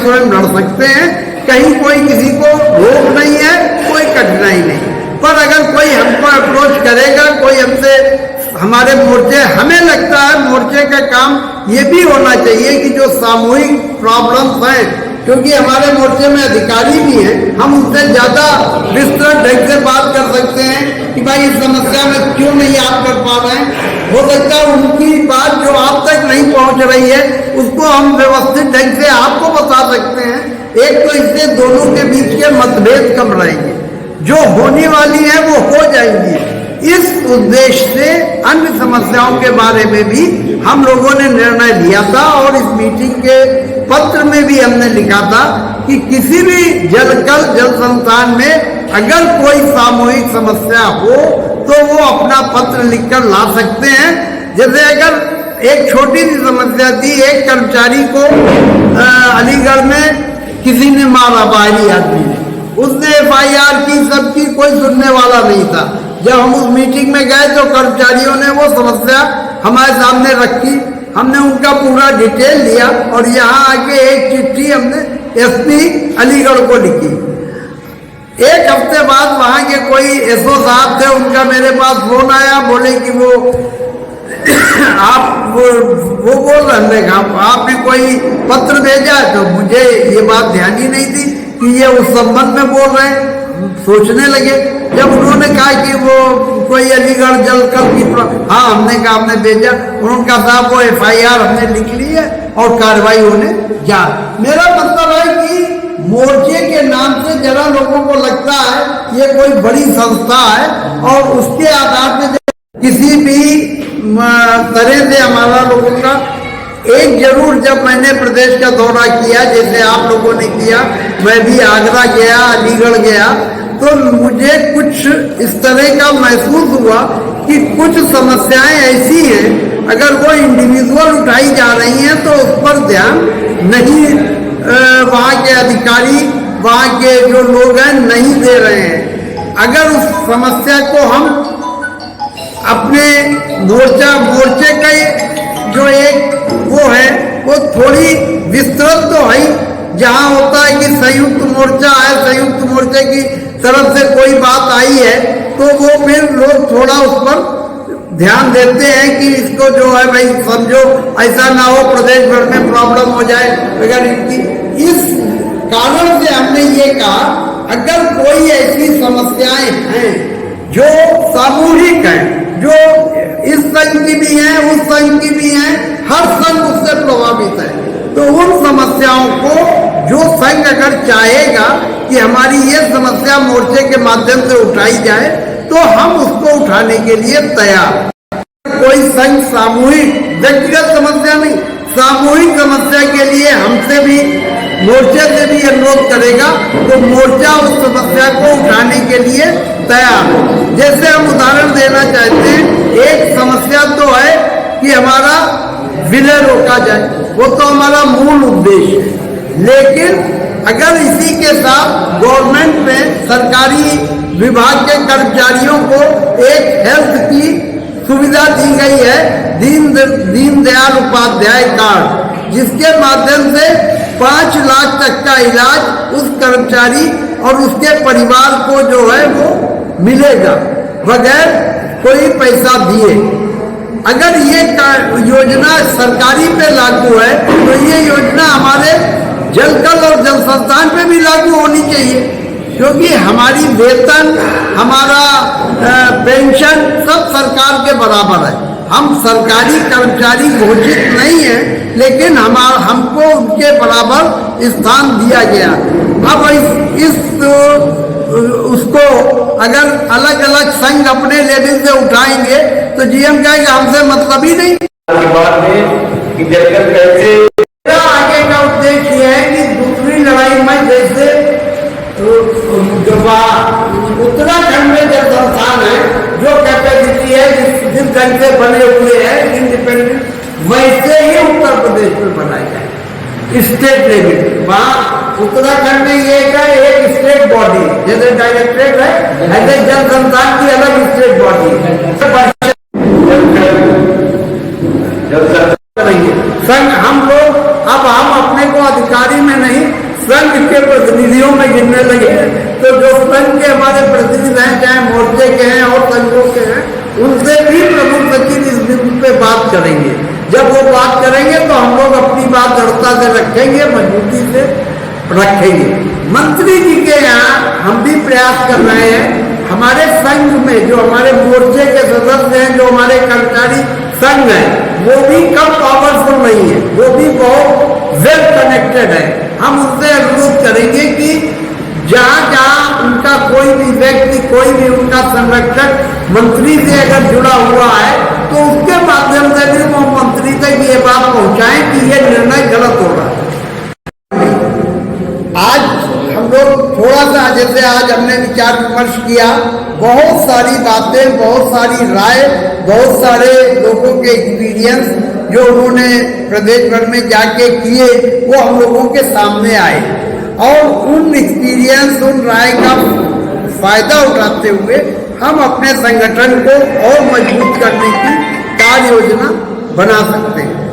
स्वयं लड़ सकते हैं, कहीं कोई किसी को रोक नहीं है, कोई कठिनाई नहीं। पर अगर कोई हमको अप्रोच करेगा, कोई हमसे हमारे मोर्चे, हमें लगता है मोर्चे का काम ये भी होना चाहिए कि जो सामूहिक प्रॉब्लम्स हैं, क्योंकि हमारे मोर्चे में अधिकारी भी हैं, हम उनसे ज्यादा विस्तृत ढंग से बात कर सकते हैं कि भाई इस समस्या में क्यों नहीं आप कर पा रहे हैं। हो सकता है उनकी बात जो आप तक नहीं पहुंच रही है उसको हम व्यवस्थित ढंग से आपको बता सकते हैं। एक तो इससे दोनों के बीच के मतभेद कम रहेंगे, जो होने वाली है वो हो जाएंगी। इस उद्देश्य से अन्य समस्याओं के बारे में भी हम लोगों ने निर्णय लिया था और इस मीटिंग के पत्र में भी हमने लिखा था कि किसी भी जल संस्थान में अगर कोई सामूहिक समस्या हो तो वो अपना पत्र लिखकर ला सकते हैं। जैसे अगर एक छोटी सी समस्या थी, एक कर्मचारी को अलीगढ़ में किसी ने मारा, बाहरी आदमी ने, उसने FIR की, सबकी, कोई सुनने वाला नहीं था। जब हम उस मीटिंग में गए तो कर्मचारियों ने वो समस्या हमारे सामने रखी, हमने उनका पूरा डिटेल लिया और यहाँ आके एक चिट्ठी हमने SP अलीगढ़ को लिखी। एक हफ्ते बाद वहाँ के कोई SO साहब थे, उनका मेरे पास फोन आया, बोले कि वो आप वो बोल रहे हैं, आपने कोई पत्र भेजा है? तो मुझे ये बात ध्यान ही नहीं थी कि ये उस संबंध में बोल रहे हैं। सोचने लगे, जब उन्होंने कहा कि वो कोई अलीगढ़ जलकल की, हाँ हमने कहा हमने भेजा, उन्होंने कहा साहब वो FIR हमने लिख ली है और कार्रवाई होने जा। मेरा मतलब है कि मोर्चे के नाम से जरा लोगों को लगता है ये कोई बड़ी संस्था है और उसके आधार पर किसी भी तरह से हमारा लोगों का एक जरूर, जब मैंने प्रदेश का दौरा किया जैसे आप लोगों ने किया, मैं भी आगरा गया, अलीगढ़ गया, तो मुझे कुछ इस तरह का महसूस हुआ कि कुछ समस्याएं ऐसी हैं, अगर वो इंडिविजुअल उठाई जा रही हैं तो उस पर ध्यान नहीं वहाँ के अधिकारी, वहाँ के जो लोग हैं नहीं दे रहे हैं। अगर उस समस्या को हम अपने मोर्चे का जो एक वो है वो थोड़ी विस्तृत तो है, जहाँ होता है कि संयुक्त मोर्चा है, संयुक्त मोर्चे की तरफ से कोई बात आई है तो वो फिर लोग थोड़ा उस पर ध्यान देते हैं कि इसको जो है भाई समझो, ऐसा ना हो प्रदेश भर में प्रॉब्लम हो जाए वगैरह की। इस कारण से हमने ये कहा अगर कोई ऐसी समस्याएं हैं जो सामूहिक है, जो इस संघ की भी है, उस संघ की भी है, हर संघ उससे प्रभावित है, तो उन समस्याओं को जो संघ अगर चाहेगा कि हमारी ये समस्या मोर्चे के माध्यम से उठाई जाए तो हम उसको उठाने के लिए तैयार। कोई संघ सामूहिक, व्यक्तिगत समस्या नहीं, सामूहिक समस्या के लिए हमसे भी, मोर्चे से भी अनुरोध करेगा तो मोर्चा उस समस्या को उठाने के लिए तैयार है। जैसे हम उदाहरण देना चाहते हैं, एक समस्या तो है कि हमारा विलय रोका जाए, वो तो हमारा मूल उद्देश्य है, लेकिन अगर इसी के साथ गवर्नमेंट में सरकारी विभाग के कर्मचारियों को एक हेल्थ की सुविधा दी गई है, दीनदयाल उपाध्याय कार्ड, जिसके माध्यम से 5 लाख तक का इलाज उस कर्मचारी और उसके परिवार को जो है वो मिलेगा बगैर कोई पैसा दिए। अगर ये योजना सरकारी पे लागू है तो ये योजना हमारे जलकल और जल संस्थान पे भी लागू होनी चाहिए, क्योंकि हमारी वेतन, हमारा पेंशन सब सरकार के बराबर है। हम सरकारी कर्मचारी घोषित नहीं है, लेकिन हमको उनके बराबर स्थान दिया गया। अब उसको अगर अलग अलग संघ अपने लेवल से उठाएंगे तो GM कहेगा हमसे मतलब ही नहीं। आगे का उद्देश्य यह है कि दूसरी लड़ाई में, जैसे उत्तराखंड में जल संस्थान है, जो कैपेसिटी है जिस ढंग से बने हुए हैं इंडिपेंडेंट, वैसे ही उत्तर प्रदेश में बनाया जाए स्टेट लेवल। वहाँ उत्तराखंड में ये एक स्टेट बॉडी, जैसे डायरेक्टरेट है, ऐसे जल संस्थान की अलग स्टेट बॉडी संघ। हम लोग अब हम अपने को अधिकारी में नहीं गिनने लगे तो जो संघ के हमारे प्रतिनिधि हैं, चाहे मोर्चे के हैं और संघों के हैं, उनसे भी प्रमुख सचिव इस बिंदु पे बात करेंगे। जब वो बात करेंगे तो हम लोग अपनी बात दृढ़ता से रखेंगे, मजबूती से रखेंगे। मंत्री जी के यहाँ हम भी प्रयास कर रहे हैं। हमारे संघ में जो हमारे मोर्चे के सदस्य हैं, जो हमारे कर्मचारी संघ है, वो भी कम पावरफुल नहीं है, वो भी बहुत वेल कनेक्टेड है। हम उनसे अनुरोध करेंगे कि जहाँ जहाँ उनका कोई भी व्यक्ति, कोई भी उनका संरक्षक मंत्री से अगर जुड़ा हुआ है तो उसके माध्यम से भी वो मंत्री तक ये बात पहुंचाएं कि ये निर्णय गलत हो रहा है। आज हम लोग थोड़ा सा, जैसे आज हमने विचार विमर्श किया, बहुत सारी बातें, बहुत सारी राय, बहुत सारे लोगों के एक्सपीरियंस जो उन्होंने प्रदेश भर में जाके किए वो हम लोगों के सामने आए और उन एक्सपीरियंस, उन राय का फायदा उठाते हुए हम अपने संगठन को और मजबूत करने की कार्य योजना बना सकते हैं।